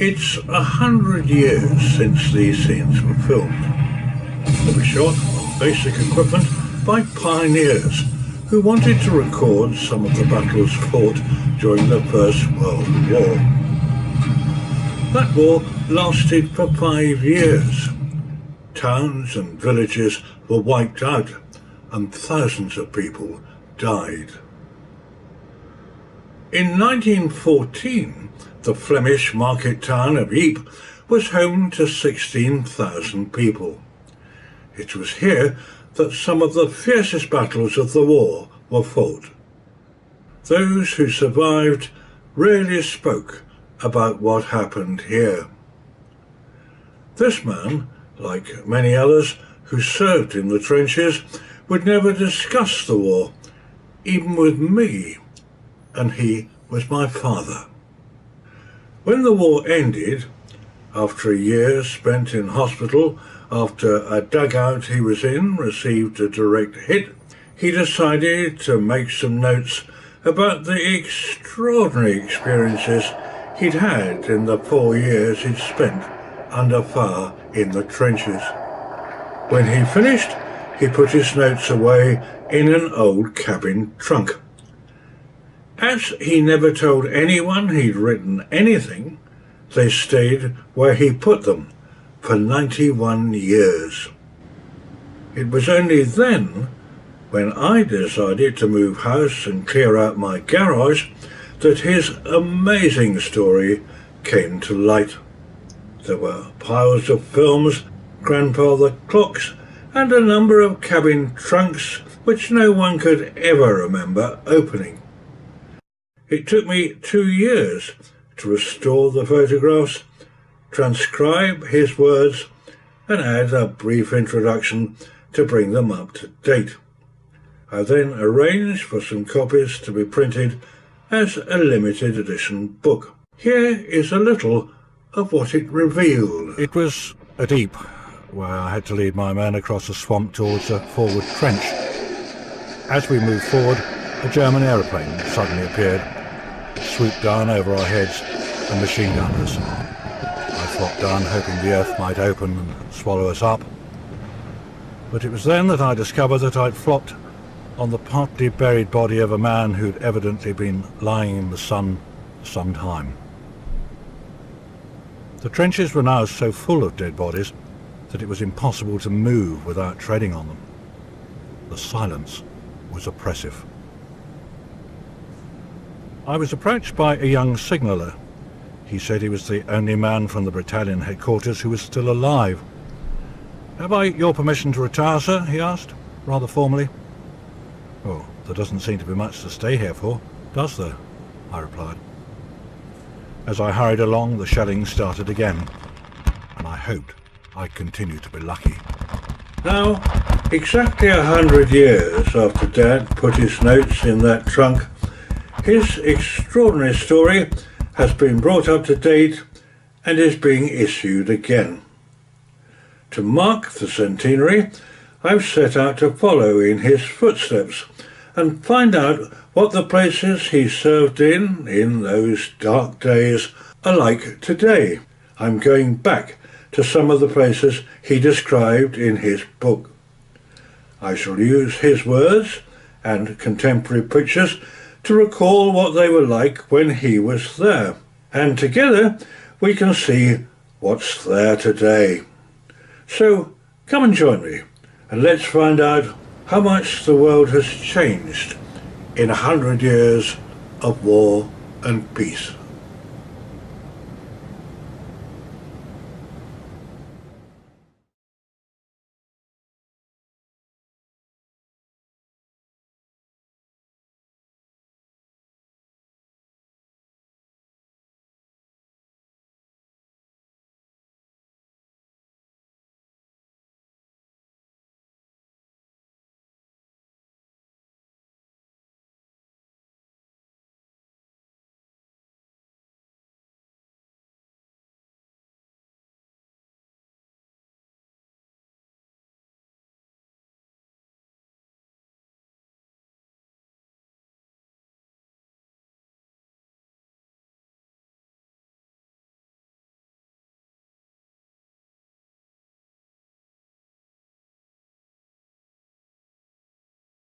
It's 100 years since these scenes were filmed. They were shot on basic equipment by pioneers who wanted to record some of the battles fought during the First World War. That war lasted for 5 years. Towns and villages were wiped out and thousands of people died. In 1914, the Flemish market town of Ypres was home to 16,000 people. It was here that some of the fiercest battles of the war were fought. Those who survived rarely spoke about what happened here. This man, like many others who served in the trenches, would never discuss the war, even with me, and he was my father. When the war ended, after a year spent in hospital after a dugout he was in received a direct hit, he decided to make some notes about the extraordinary experiences he'd had in the 4 years he'd spent under fire in the trenches. When he finished, he put his notes away in an old cabin trunk. As he never told anyone he'd written anything, they stayed where he put them for 91 years. It was only then, when I decided to move house and clear out my garage, that his amazing story came to light. There were piles of films, grandfather clocks, and a number of cabin trunks which no one could ever remember opening. It took me 2 years to restore the photographs, transcribe his words, and add a brief introduction to bring them up to date. I then arranged for some copies to be printed as a limited edition book. Here is a little of what it revealed. It was at Ypres, where I had to lead my men across a swamp towards a forward trench. As we moved forward, a German aeroplane suddenly appeared. It swooped down over our heads and machine gunned us. I flopped down, hoping the earth might open and swallow us up. But it was then that I discovered that I'd flopped on the partly buried body of a man who'd evidently been lying in the sun for some time. The trenches were now so full of dead bodies that it was impossible to move without treading on them. The silence was oppressive. I was approached by a young signaller. He said he was the only man from the battalion headquarters who was still alive. "Have I your permission to retire, sir?" he asked, rather formally. "Oh, there doesn't seem to be much to stay here for, does there?" I replied. As I hurried along, the shelling started again, and I hoped I'd continue to be lucky. Now, exactly 100 years after Dad put his notes in that trunk, his extraordinary story has been brought up to date and is being issued again. To mark the centenary, I've set out to follow in his footsteps and find out what the places he served in those dark days, are like today. I'm going back to some of the places he described in his book. I shall use his words and contemporary pictures to recall what they were like when he was there, and together we can see what's there today. So come and join me, and let's find out how much the world has changed in 100 years of war and peace.